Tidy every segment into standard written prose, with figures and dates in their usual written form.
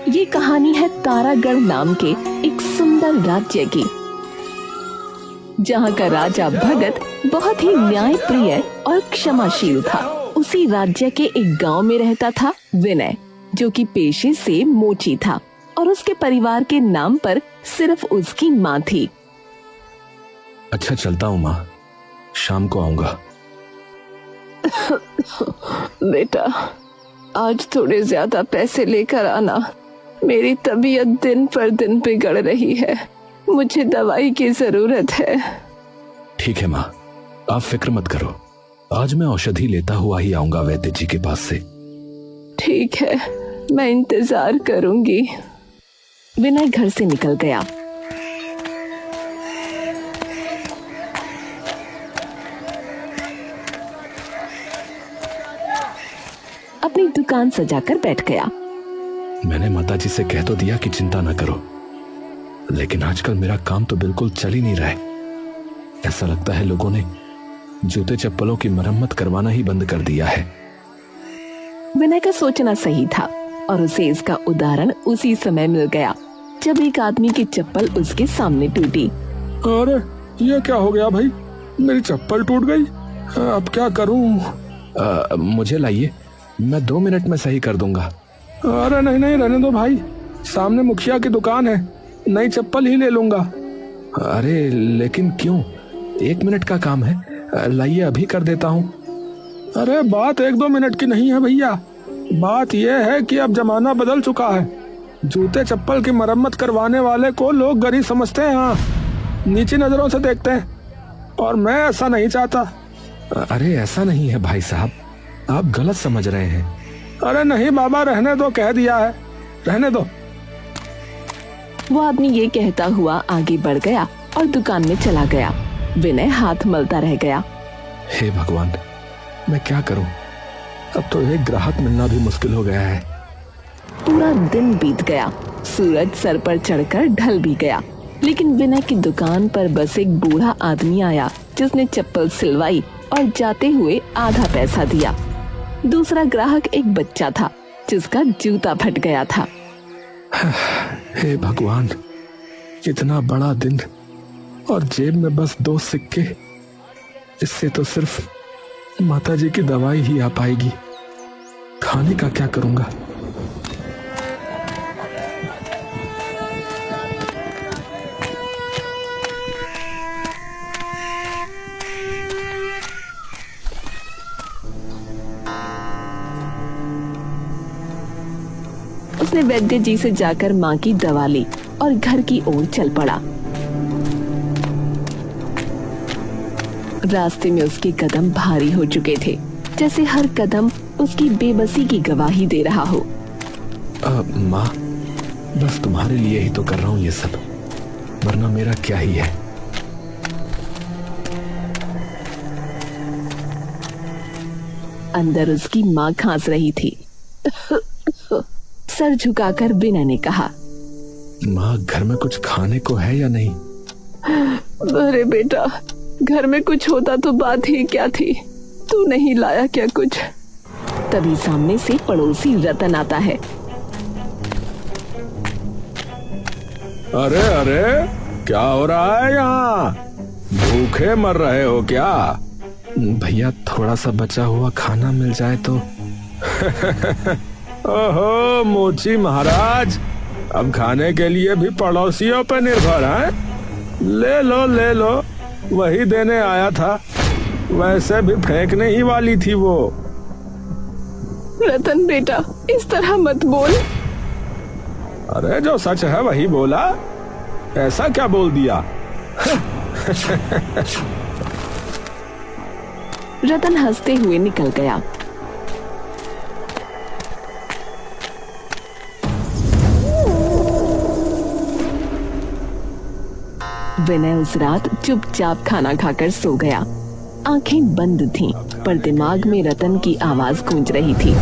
ये कहानी है तारागढ़ नाम के एक सुंदर राज्य की, जहाँ का राजा भगत बहुत ही न्याय प्रिय और क्षमाशील था। उसी राज्य के एक गांव में रहता था विनय, जो कि पेशे से मोची था और उसके परिवार के नाम पर सिर्फ उसकी माँ थी। अच्छा चलता हूँ माँ, शाम को आऊंगा। बेटा, आज थोड़े ज्यादा पैसे लेकर आना। मेरी तबीयत दिन पर दिन बिगड़ रही है, मुझे दवाई की जरूरत है। ठीक है माँ, आप फिक्र मत करो, आज मैं औषधि लेता हुआ ही आऊंगा वैद्य जी के पास से। ठीक है, मैं इंतजार करूंगी। विनय घर से निकल गया। अपनी दुकान सजाकर बैठ गया। मैंने माताजी से कह तो दिया कि चिंता न करो, लेकिन आजकल मेरा काम तो बिल्कुल चल ही नहीं रहा है। ऐसा लगता है लोगों ने जूते चप्पलों की मरम्मत करवाना ही बंद कर दिया है। विनय का सोचना सही था और उसे इसका उदाहरण उसी समय मिल गया जब एक आदमी की चप्पल उसके सामने टूटी। अरे ये क्या हो गया भाई, मेरी चप्पल टूट गई, अब क्या करूं? मुझे लाइए, मैं 2 मिनट में सही कर दूंगा। अरे नहीं नहीं, रहने दो भाई, सामने मुखिया की दुकान है, नई चप्पल ही ले लूंगा। अरे लेकिन क्यों, 1 मिनट का काम है, लाइए अभी कर देता हूँ। अरे बात 1-2 मिनट की नहीं है भैया, बात यह है कि अब जमाना बदल चुका है। जूते चप्पल की मरम्मत करवाने वाले को लोग गरीब समझते हैं, हाँ, नीची नजरों से देखते हैं, और मैं ऐसा नहीं चाहता। अरे ऐसा नहीं है भाई साहब, आप गलत समझ रहे हैं। अरे नहीं बाबा, रहने दो, कह दिया है, रहने दो। वो आदमी ये कहता हुआ आगे बढ़ गया और दुकान में चला गया। विनय हाथ मलता रह गया। हे भगवान, मैं क्या करूं, अब तो एक ग्राहक मिलना भी मुश्किल हो गया है। पूरा दिन बीत गया, सूरज सर पर चढ़कर ढल भी गया, लेकिन विनय की दुकान पर बस एक बूढ़ा आदमी आया जिसने चप्पल सिलवाई और जाते हुए आधा पैसा दिया। दूसरा ग्राहक एक बच्चा था जिसका जूता फट गया था। हे भगवान, इतना बड़ा दिन और जेब में बस 2 सिक्के, इससे तो सिर्फ माताजी की दवाई ही आ पाएगी। खाने का क्या करूंगा? उसने वैद्य जी से जाकर माँ की दवा ली और घर की ओर चल पड़ा। रास्ते में उसके कदम भारी हो चुके थे, जैसे हर कदम उसकी बेबसी की गवाही दे रहा हो। माँ, बस तुम्हारे लिए ही तो कर रहा हूँ ये सब, वरना मेरा क्या ही है। अंदर उसकी माँ खांस रही थी। सर झुकाकर विनय ने कहा, माँ, घर में कुछ खाने को है या नहीं? अरे बेटा, घर में कुछ होता तो बात ही क्या थी, तू नहीं लाया क्या कुछ? तभी सामने से पड़ोसी रतन आता है। अरे अरे, क्या हो रहा है यहाँ? भूखे मर रहे हो क्या? भैया, थोड़ा सा बचा हुआ खाना मिल जाए तो। ओहो मोची महाराज, अब खाने के लिए भी पड़ोसियों पर निर्भर है? ले लो ले लो, वही देने आया था, वैसे भी फेंकने ही वाली थी वो। रतन बेटा, इस तरह मत बोल। अरे जो सच है वही बोला, ऐसा क्या बोल दिया? रतन हंसते हुए निकल गया। विनय उस रात चुपचाप खाना खाकर सो गया। आंखें बंद थीं, पर दिमाग में रतन की आवाज गूंज रही थी।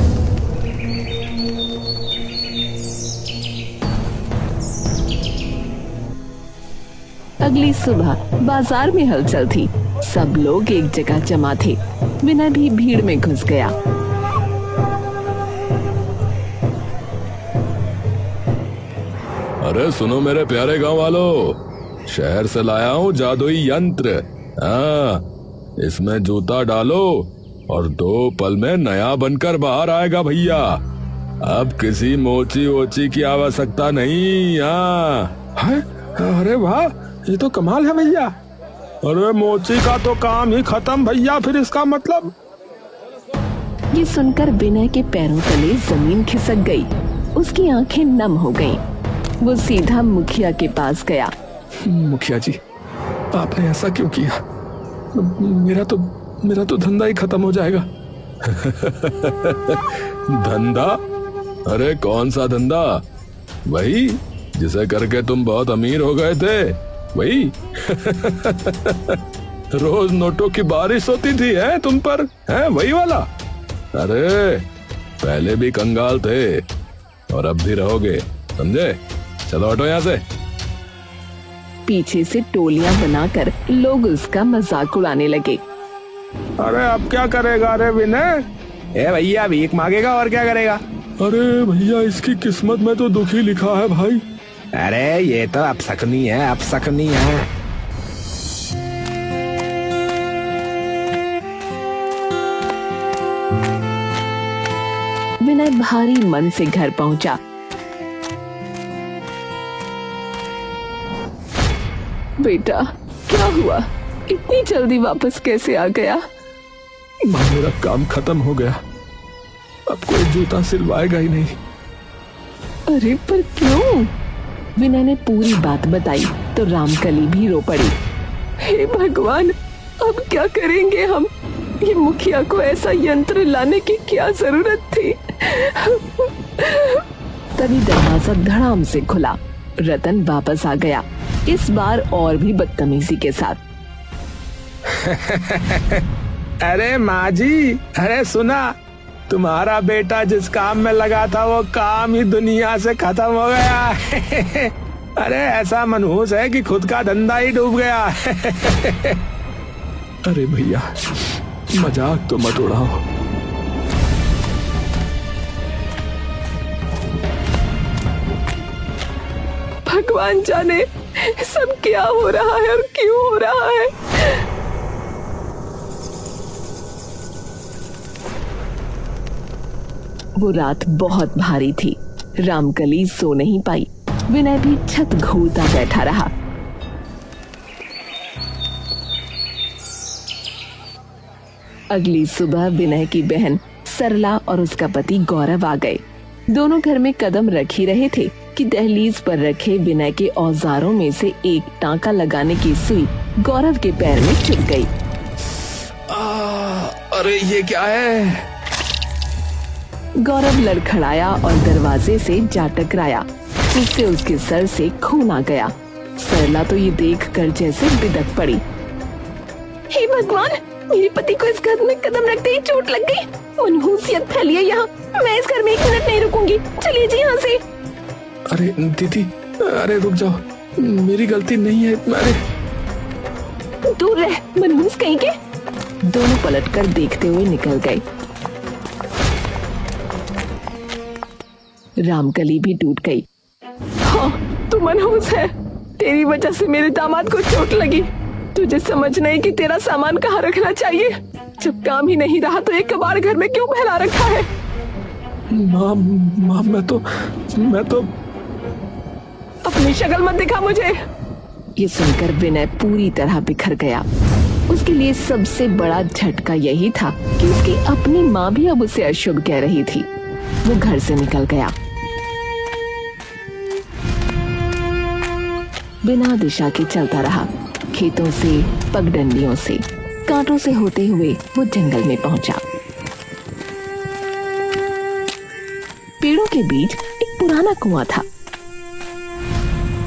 अगली सुबह बाजार में हलचल थी, सब लोग एक जगह जमा थे। विनय भी भीड़ में घुस गया। अरे सुनो मेरे प्यारे गांव वालों, शहर से लाया हूँ जादुई यंत्र। हाँ, इसमें जूता डालो और 2 पल में नया बनकर बाहर आएगा भैया। अब किसी मोची वोची की आवश्यकता नहीं। हाँ है? अरे वाह, ये तो कमाल है भैया। अरे मोची का तो काम ही खत्म भैया, फिर इसका मतलब। ये सुनकर विनय के पैरों तले जमीन खिसक गई। उसकी आंखें नम हो गईं। वो सीधा मुखिया के पास गया। मुखिया जी, आपने ऐसा क्यों किया? मेरा तो धंधा ही खत्म हो जाएगा। धंधा? अरे कौन सा धंधा? वही जिसे करके तुम बहुत अमीर हो गए थे, वही। रोज नोटों की बारिश होती थी है तुम पर, है वही वाला? अरे पहले भी कंगाल थे और अब भी रहोगे, समझे? चलो हटो यहाँ से। पीछे से टोलियां बनाकर लोग उसका मजाक उड़ाने लगे। अरे अब क्या करेगा रे विनय? ए भैया, भीख मांगेगा और क्या करेगा? अरे भैया, इसकी किस्मत में तो दुखी लिखा है भाई। अरे ये तो अपशकुनी है, अपशकुनी है। विनय भारी मन से घर पहुंचा। बेटा, क्या हुआ? इतनी जल्दी वापस कैसे आ गया? माँ, मेरा काम खत्म हो गया। अब कोई जूता सिलवाएगा ही नहीं। अरे पर क्यों? विनय ने पूरी बात बताई तो रामकली भी रो पड़ी। हे भगवान, अब क्या करेंगे हम? ये मुखिया को ऐसा यंत्र लाने की क्या जरूरत थी? तभी दरवाजा धड़ाम से खुला। रतन वापस आ गया, इस बार और भी बदतमीजी के साथ। अरे माँ जी, अरे सुना, तुम्हारा बेटा जिस काम में लगा था वो काम ही दुनिया से खत्म हो गया। अरे ऐसा मनहूस है कि खुद का धंधा ही डूब गया। अरे भैया, मजाक तो मत उड़ाओ। भगवान जाने सब क्या हो रहा है और क्यों हो रहा है। वो रात बहुत भारी थी। रामकली सो नहीं पाई। विनय भी छत घूरता बैठा रहा। अगली सुबह विनय की बहन सरला और उसका पति गौरव आ गए। दोनों घर में कदम रख ही रहे थे कि दहलीज पर रखे विनय के औजारों में से एक टांका लगाने की सुई गौरव के पैर में चुभ गई। अरे ये क्या है? गौरव लड़खड़ाया और दरवाजे से जा टकराया। उससे उसके सर से खून आ गया। सरला तो ये देखकर जैसे बिदक पड़ी। हे भगवान, मेरे पति को इस घर में कदम रखते ही चोट लग गई। मनहूसियत फैली है यहाँ। मैं इस घर में 1 मिनट नहीं रुकूंगी। चलिए जी यहाँ से। अरे दीदी, अरे रुक जाओ, मेरी गलती नहीं है। अरे दूर रह, मनहूस कहीं के। दोनों पलटकर देखते हुए निकल गए। रामकली भी टूट गई। हाँ, तू मनहूस है। तेरी वजह से मेरे दामाद को चोट लगी। तुझे समझ नहीं कि तेरा सामान कहाँ रखना चाहिए। जब काम ही नहीं रहा तो एक कबाड़ घर में क्यों फैला रखा है? माँ, मैं तो अपनी शक्ल मत दिखा मुझे। ये सुनकर विनय पूरी तरह बिखर गया। उसके लिए सबसे बड़ा झटका यही था कि उसकी अपनी माँ भी अब उसे अशुभ कह रही थी। वो घर से निकल गया। बिना दिशा के चलता रहा। खेतों से, पगडंडियों से, कांटों से होते हुए वो जंगल में पहुंचा। पेड़ों के बीच एक पुराना कुआं था।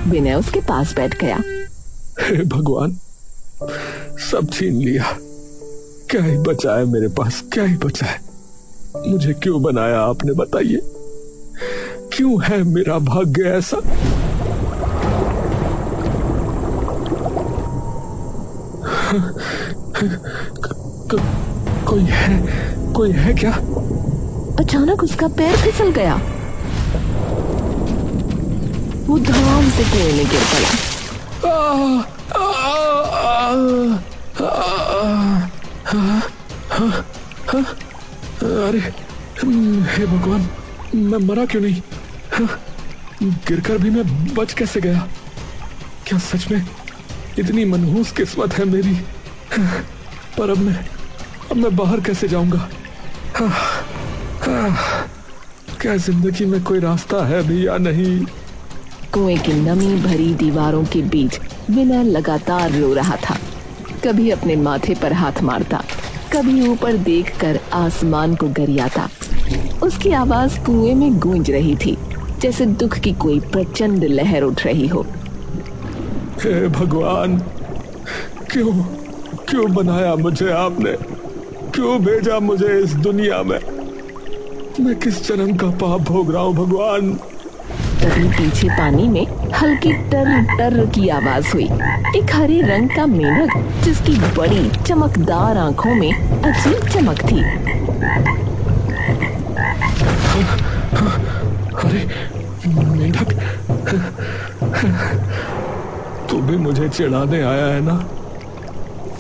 विनय उसके पास बैठ गया। हे भगवान, सब छीन लिया। क्या ही बचा है मेरे पास, क्या ही बचा है? मुझे क्यों बनाया आपने, बताइए? क्यों है मेरा भाग्य ऐसा? कोई है क्या? अचानक उसका पैर फिसल गया। वो वो धड़ाम से कुएं में गिर पड़ा। अरे हे भगवान, मैं मरा क्यों नहीं? गिरकर भी मैं बच कैसे गया? क्या सच में इतनी मनहूस किस्मत है मेरी? पर अब मैं बाहर कैसे जाऊंगा? क्या जिंदगी में कोई रास्ता है भी या नहीं? कुएं की नमी भरी दीवारों के बीच विनय लगातार रो रहा था। कभी अपने माथे पर हाथ मारता, कभी ऊपर देखकर आसमान को गरियाता। उसकी आवाज कुएं में गूंज रही थी, जैसे दुख की कोई प्रचंड लहर उठ रही हो। हे भगवान, क्यों बनाया मुझे आपने? क्यों भेजा मुझे इस दुनिया में? मैं किस जन्म का पाप भोग रहा हूँ भगवान? तभी पीछे पानी में हल्की टर टर की आवाज हुई। एक हरे रंग का मेंढक, जिसकी बड़ी चमकदार आंखों में अजीब चमक थी। अरे मेंढक, तू भी मुझे चिढ़ाने आया है ना?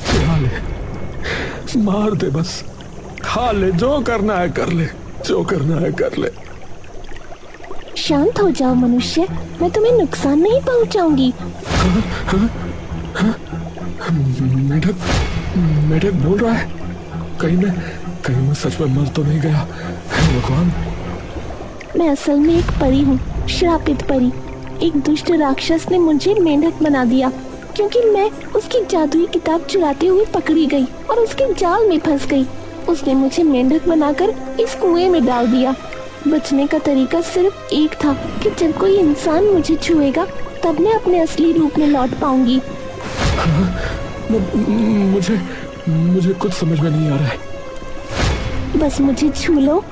चिढ़ा ले, मार दे, बस खा ले, जो करना है कर ले, जो करना है कर ले। शांत हो जाओ मनुष्य, मैं तुम्हें नुकसान नहीं पहुंचाऊंगी। मेढक बोल रहा है? कहीं मैं सच में मर तो नहीं गया? भगवान, मैं असल में एक परी हूँ, श्रापित परी। एक दुष्ट राक्षस ने मुझे मेंढक बना दिया, क्योंकि मैं उसकी जादुई किताब चुराते हुए पकड़ी गई और उसके जाल में फंस गई। उसने मुझे मेंढक बनाकर इस कुएं में डाल दिया। बचने का तरीका सिर्फ एक था कि जब कोई इंसान मुझे छुएगा तब मैं अपने असली रूप में लौट पाऊंगी। मुझे कुछ समझ में नहीं आ रहा है। बस मुझे छू लो।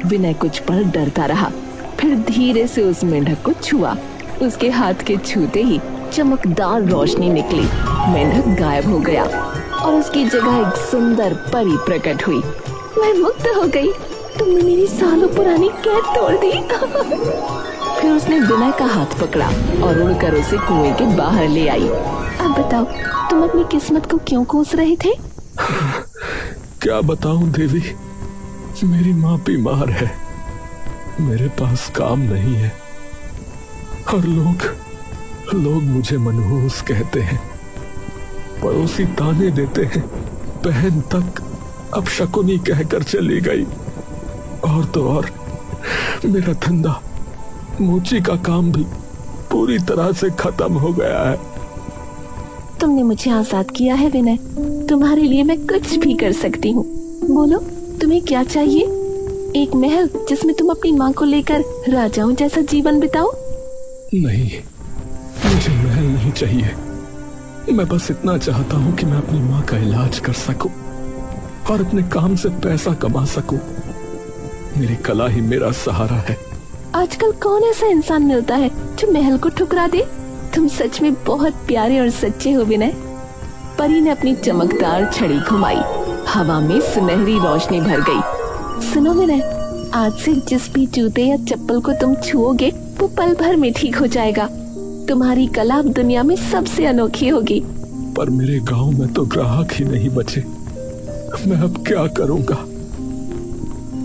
विनय कुछ पल डरता रहा, फिर धीरे से उस मेंढक को छुआ। उसके हाथ के छूते ही चमकदार रोशनी निकली, मेंढक गायब हो गया और उसकी जगह एक सुंदर परी प्रकट हुई। मैं मुक्त हो गई। तुमने मेरी सालों पुरानी कैद तोड़ दी। फिर उसने विनय का हाथ पकड़ा और उड़कर उसे कुएं के बाहर ले आई। अब बताओ, तुम अपनी किस्मत को क्यों कोस रहे थे? क्या बताऊं देवी, मेरी माँ बीमार है, मेरे पास काम नहीं है और लोग मुझे मनहूस कहते हैं। पड़ोसी ताने देते हैं, बहन तक अब शकुनी कहकर चली गई। और तो और मेरा धंधा, मोची का काम भी पूरी तरह से खत्म हो गया है। तुमने मुझे आजाद किया है विनय, तुम्हारे लिए मैं कुछ भी कर सकती हूँ। बोलो, तुम्हें क्या चाहिए? एक महल जिसमें तुम अपनी माँ को लेकर राजाओं जैसा जीवन बिताओ? नहीं, मुझे महल नहीं चाहिए। मैं बस इतना चाहता हूँ कि मैं अपनी माँ का इलाज कर सकूं और अपने काम से पैसा कमा सकूं। मेरी कला ही मेरा सहारा है। आजकल कौन ऐसा इंसान मिलता है जो महल को ठुकरा दे? तुम सच में बहुत प्यारे और सच्चे हो विनय। परी ने अपनी चमकदार छड़ी घुमाई, हवा में सुनहरी रोशनी भर गई। सुनो विनय, आज से जिस भी जूते या चप्पल को तुम छुओगे वो पल भर में ठीक हो जाएगा। तुम्हारी कला अब दुनिया में सबसे अनोखी होगी। पर मेरे गांव में तो ग्राहक ही नहीं बचे, मैं अब क्या करूंगा?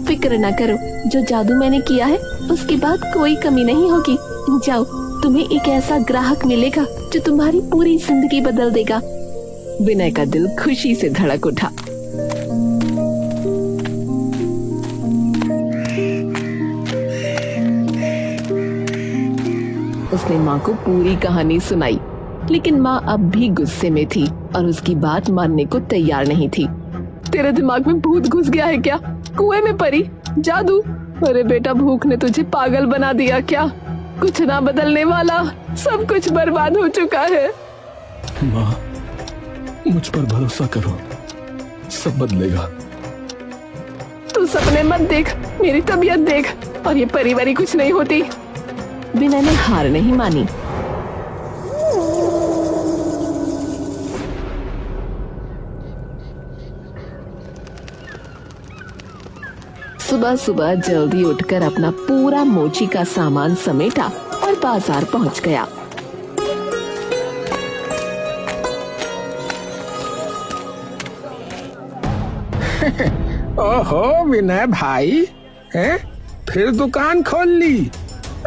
फिक्र न करो, जो जादू मैंने किया है उसके बाद कोई कमी नहीं होगी। जाओ, तुम्हें एक ऐसा ग्राहक मिलेगा जो तुम्हारी पूरी जिंदगी बदल देगा। विनय का दिल खुशी से धड़क उठा। उसने माँ को पूरी कहानी सुनाई, लेकिन माँ अब भी गुस्से में थी और उसकी बात मानने को तैयार नहीं थी। तेरे दिमाग में भूत घुस गया है क्या? कुएं में परी, जादू? अरे बेटा, भूख ने तुझे पागल बना दिया क्या? कुछ ना बदलने वाला, सब कुछ बर्बाद हो चुका है। माँ, मुझ पर भरोसा करो, सब बदलेगा। तू सपने मत देख, मेरी तबीयत देख, और ये परिवारी कुछ नहीं होती। विनय ने हार नहीं मानी। सुबह सुबह जल्दी उठकर अपना पूरा मोची का सामान समेटा और बाजार पहुंच गया। ओहो विनय भाई, हैं? फिर दुकान खोल ली?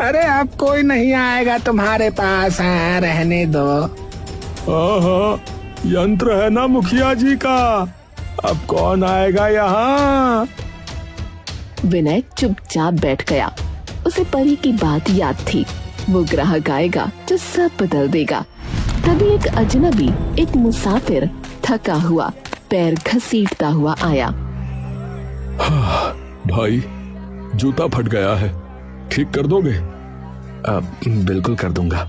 अरे अब कोई नहीं आएगा तुम्हारे पास, है रहने दो। हाँ, यंत्र है ना मुखिया जी का, अब कौन आएगा यहाँ। विनय चुपचाप बैठ गया। उसे परी की बात याद थी, वो ग्राहक आएगा जो सब बदल देगा। तभी एक अजनबी, एक मुसाफिर थका हुआ पैर घसीटता हुआ आया। भाई, जूता फट गया है, ठीक कर दोगे? बिल्कुल कर दूंगा।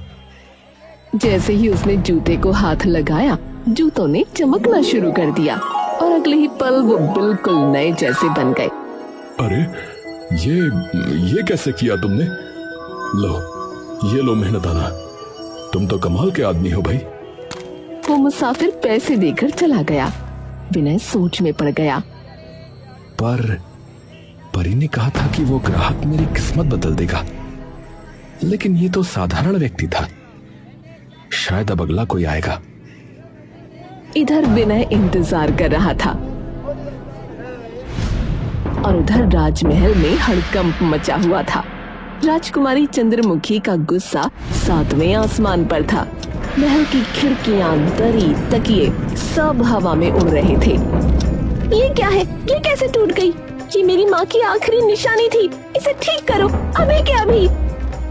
जैसे ही उसने जूते को हाथ लगाया, जूतों ने चमकना शुरू कर दिया और अगले ही पल वो बिल्कुल नए जैसे बन गए। अरे ये कैसे किया तुमने? लो मेहनताना, तुम तो कमाल के आदमी हो भाई। वो मुसाफिर पैसे देकर चला गया। विनय सोच में पड़ गया। पर परी ने कहा था कि वो ग्राहक मेरी किस्मत बदल देगा, लेकिन ये तो साधारण व्यक्ति था, शायद अब अगला कोई आएगा। इधर विनय इंतजार कर रहा था और उधर राजमहल में हड़कंप मचा हुआ था। राजकुमारी चंद्रमुखी का गुस्सा 7वें आसमान पर था। महल की खिड़कियां, दरी, तकिए सब हवा में उड़ रहे थे। ये क्या है? ये कैसे टूट गई? ये मेरी माँ की आखिरी निशानी थी, इसे ठीक करो अभी के अभी।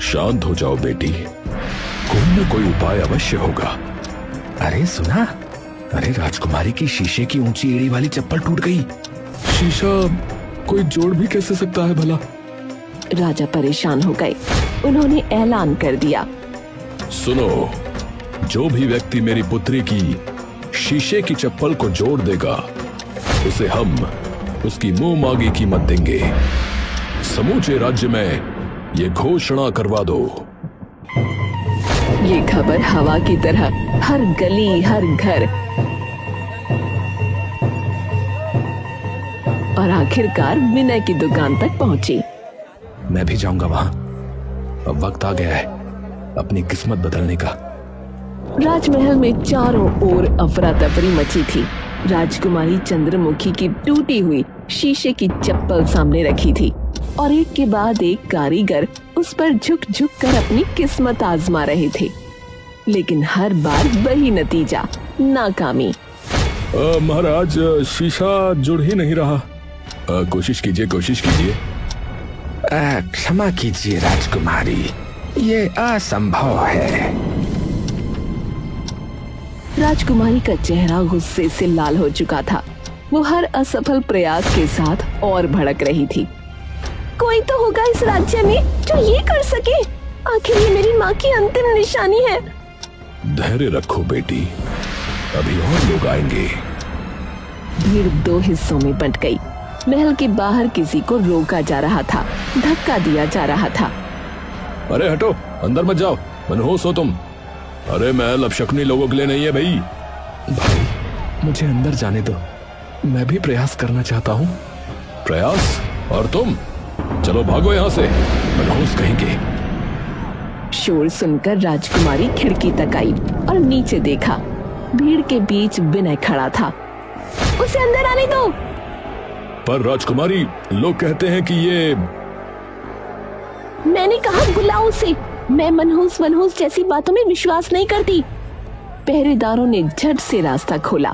शांत हो जाओ बेटी, कोई न कोई उपाय अवश्य होगा। अरे सुना, अरे राजकुमारी की शीशे की ऊंची एड़ी वाली चप्पल टूट गई। शीशा कोई जोड़ भी कैसे सकता है भला? राजा परेशान हो गए। उन्होंने ऐलान कर दिया, सुनो, जो भी व्यक्ति मेरी पुत्री की शीशे की चप्पल को जोड़ देगा, उसे हम उसकी मुंह मांगी कीमत देंगे। समूचे राज्य में ये घोषणा करवा दो। ये खबर हवा की तरह हर गली, हर घर और आखिरकार विनय की दुकान तक पहुंची। मैं भी जाऊंगा वहां, अब वक्त आ गया है अपनी किस्मत बदलने का। राजमहल में चारों ओर अफरा तफरी मची थी। राजकुमारी चंद्रमुखी की टूटी हुई शीशे की चप्पल सामने रखी थी और एक के बाद एक कारीगर उस पर झुक झुक कर अपनी किस्मत आजमा रहे थे, लेकिन हर बार वही नतीजा, नाकामी। महाराज, शीशा जुड़ ही नहीं रहा। कोशिश कीजिए। क्षमा कीजिए राजकुमारी, ये असंभव है। राजकुमारी का चेहरा गुस्से से लाल हो चुका था। वो हर असफल प्रयास के साथ और भड़क रही थी। कोई तो होगा इस राज्य में जो ये कर सके। आखिर ये मेरी माँ की अंतिम निशानी है। धैर्य रखो बेटी, अभी और लोग आएंगे। भीड़ 2 हिस्सों में बंट गई। महल के बाहर किसी को रोका जा रहा था, धक्का दिया जा रहा था। अरे हटो, अंदर मत जाओ, मनहूस हो तुम। अरे महल अब शकुनी लोगों के लिए नहीं है भाई। मुझे अंदर जाने दो, मैं भी प्रयास करना चाहता हूँ। प्रयास? और तुम? चलो भागो यहाँ से, मनहूस कहेंगे। शोर सुनकर राजकुमारी खिड़की तक आई और नीचे देखा। भीड़ के बीच विनय खड़ा था। उसे अंदर आने दो। पर राजकुमारी, लोग कहते हैं कि ये... मैंने कहा बुलाओ उसे। मैं मनहूस जैसी बातों में विश्वास नहीं करती। पहरेदारों ने झट से रास्ता खोला।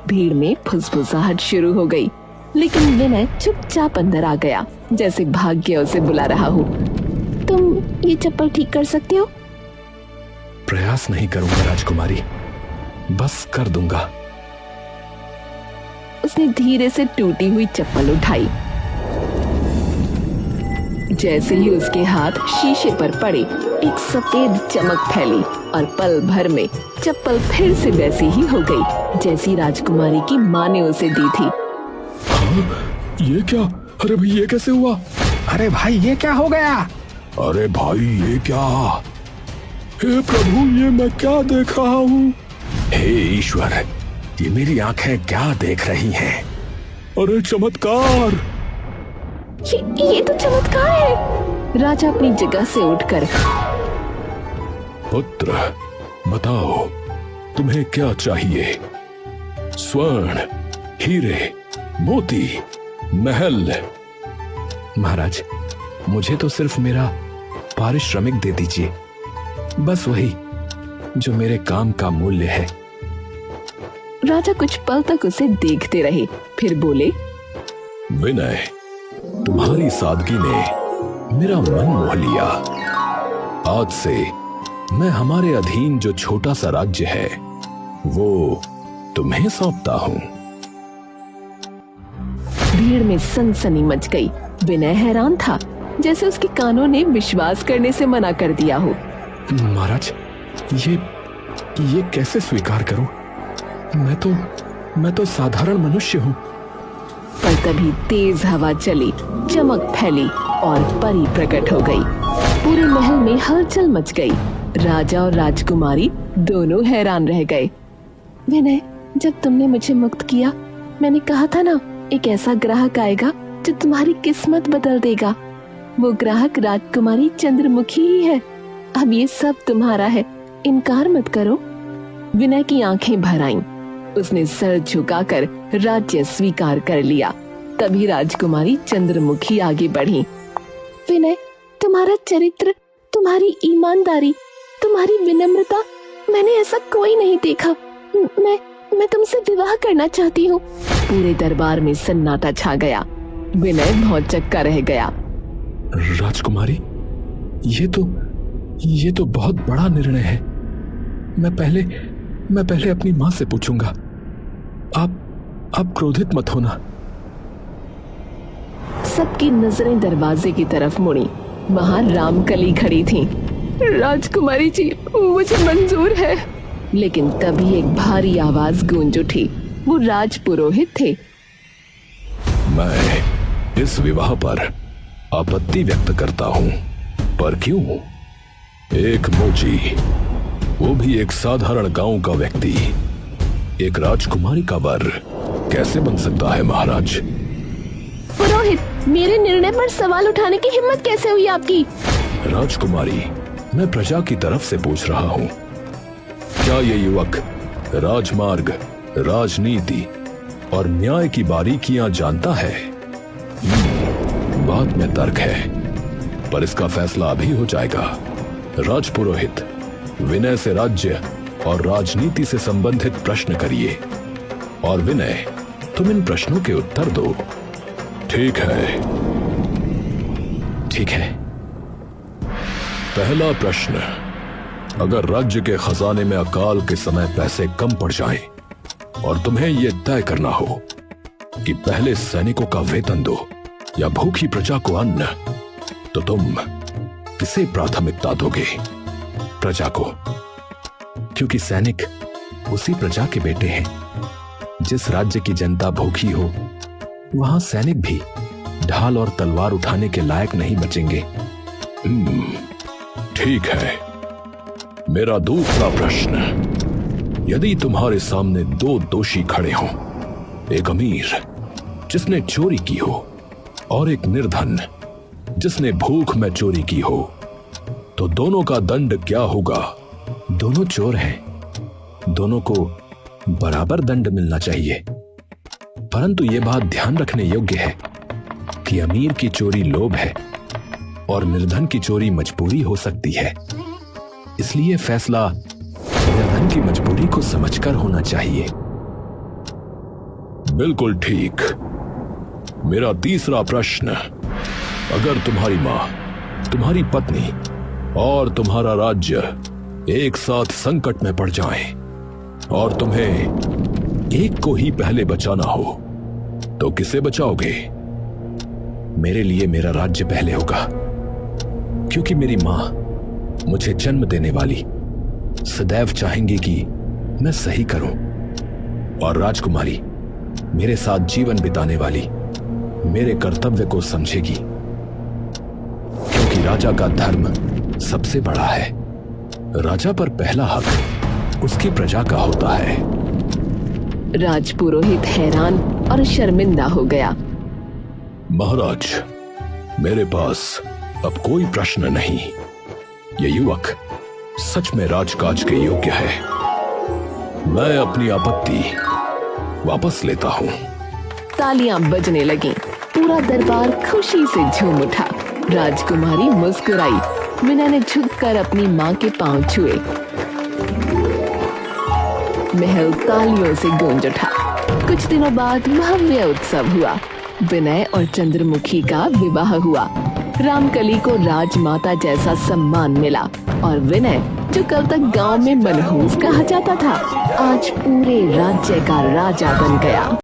भीड़ में फुसफुसाहट शुरू हो गई, लेकिन विनय चुपचाप अंदर आ गया, जैसे भाग्य उसे बुला रहा हो। तुम ये चप्पल ठीक कर सकते हो? प्रयास नहीं करूंगा राजकुमारी, बस कर दूंगा। उसने धीरे से टूटी हुई चप्पल उठाई। जैसे ही उसके हाथ शीशे पर पड़े, एक सफेद चमक फैली और पल भर में चप्पल फिर से वैसी ही हो गई जैसी राजकुमारी की माँ ने उसे दी थी। ये क्या? अरे भाई, ये कैसे हुआ? अरे भाई, ये क्या हो गया? अरे भाई, ये क्या? हे प्रभु, ये मैं क्या देख रहा हूँ? हे ईश्वर, ये मेरी आंखें क्या देख रही हैं? अरे चमत्कार! ये तो चमत्कार है। राजा अपनी जगह से उठकर पुत्र, बताओ तुम्हें क्या चाहिए? स्वर्ण, हीरे, मोती, महल? महाराज, मुझे तो सिर्फ मेरा पारिश्रमिक दे दीजिए, बस वही जो मेरे काम का मूल्य है। राजा कुछ पल तक उसे देखते रहे, फिर बोले, विनय, तुम्हारी सादगी ने मेरा मन मोह लिया। आज से मैं हमारे अधीन जो छोटा सा राज्य है वो तुम्हें सौंपता हूं। भीड़ में सनसनी मच गई। विनय हैरान था, जैसे उसके कानों ने विश्वास करने से मना कर दिया हो। महाराज, ये कैसे स्वीकार करूं? मैं तो साधारण मनुष्य हूं। पर तभी तेज हवा चली, चमक फैली और परी प्रकट हो गई। पूरे महल में हलचल मच गई। राजा और राजकुमारी दोनों हैरान रह गए। विनय, जब तुमने मुझे मुक्त किया, मैंने कहा था ना, एक ऐसा ग्राहक आएगा जो तुम्हारी किस्मत बदल देगा। वो ग्राहक राजकुमारी चंद्रमुखी ही है। अब ये सब तुम्हारा है, इनकार मत करो। विनय की आंखें भर आईं। उसने सर झुकाकर राज्य स्वीकार कर लिया। तभी राजकुमारी चंद्रमुखी आगे बढ़ी। विनय, तुम्हारा चरित्र, तुम्हारी ईमानदारी, तुम्हारी विनम्रता, मैंने ऐसा कोई नहीं देखा। मैं तुमसे विवाह करना चाहती हूँ। पूरे दरबार में सन्नाटा छा गया। विनय भौंचक्का रह गया। राजकुमारी, ये तो बहुत बड़ा निर्णय है। मैं पहले अपनी माँ से पूछूंगा। आप क्रोधित मत होना। सबकी नजरें दरवाजे की तरफ मुड़ी। वहाँ रामकली खड़ी थी। राजकुमारी जी, मुझे मंजूर है। लेकिन तभी एक भारी आवाज गूंज उठी। वो राजपुरोहित थे। मैं इस विवाह पर आपत्ति व्यक्त करता हूँ। पर क्यों? एक मोची, वो भी एक साधारण गांव का व्यक्ति, एक राजकुमारी का वर कैसे बन सकता है महाराज? पुरोहित, मेरे निर्णय पर सवाल उठाने की हिम्मत कैसे हुई आपकी? राजकुमारी, मैं प्रजा की तरफ से पूछ रहा हूँ। क्या ये युवक राजमार्ग, राजनीति और न्याय की बारीकियां जानता है? बात में तर्क है, पर इसका फैसला अभी हो जाएगा। राजपुरोहित, विनय से राज्य और राजनीति से संबंधित प्रश्न करिए, और विनय, तुम इन प्रश्नों के उत्तर दो। ठीक है? ठीक है। पहला प्रश्न, अगर राज्य के खजाने में अकाल के समय पैसे कम पड़ जाएं और तुम्हें यह तय करना हो कि पहले सैनिकों का वेतन दो या भूखी प्रजा को अन्न, तो तुम किसे प्राथमिकता दोगे? प्रजा को, क्योंकि सैनिक उसी प्रजा के बेटे हैं। जिस राज्य की जनता भूखी हो, वहां सैनिक भी ढाल और तलवार उठाने के लायक नहीं बचेंगे। ठीक है। मेरा दूसरा प्रश्न, यदि तुम्हारे सामने दो दोषी खड़े हों, एक अमीर जिसने चोरी की हो और एक निर्धन जिसने भूख में चोरी की हो, तो दोनों का दंड क्या होगा? दोनों चोर हैं, दोनों को बराबर दंड मिलना चाहिए। परंतु यह बात ध्यान रखने योग्य है कि अमीर की चोरी लोभ है और निर्धन की चोरी मजबूरी हो सकती है। इसलिए फैसला निर्धन की मजबूरी को समझकर होना चाहिए। बिल्कुल ठीक। मेरा तीसरा प्रश्न, अगर तुम्हारी मां, तुम्हारी पत्नी और तुम्हारा राज्य एक साथ संकट में पड़ जाएं और तुम्हें एक को ही पहले बचाना हो, तो किसे बचाओगे? मेरे लिए मेरा राज्य पहले होगा, क्योंकि मेरी मां, मुझे जन्म देने वाली, सदैव चाहेंगी कि मैं सही करूं, और राजकुमारी, मेरे साथ जीवन बिताने वाली, मेरे कर्तव्य को समझेगी, क्योंकि राजा का धर्म सबसे बड़ा है। राजा पर पहला हक उसकी प्रजा का होता है। राजपुरोहित हैरान और शर्मिंदा हो गया। महाराज, मेरे पास अब कोई प्रश्न नहीं। ये युवक सच में राजकाज के योग्य है। मैं अपनी आपत्ति वापस लेता हूँ। तालियां बजने लगीं। पूरा दरबार खुशी से झूम उठा। राजकुमारी मुस्कुराई। मीना ने झुककर अपनी माँ के पांव छुए। महल तालियों से गूंज उठा। कुछ दिनों बाद भव्य उत्सव हुआ। विनय और चंद्रमुखी का विवाह हुआ। रामकली को राजमाता जैसा सम्मान मिला और विनय, जो कल तक गांव में मनहूस कहा जाता था, आज पूरे राज्य का राजा बन गया।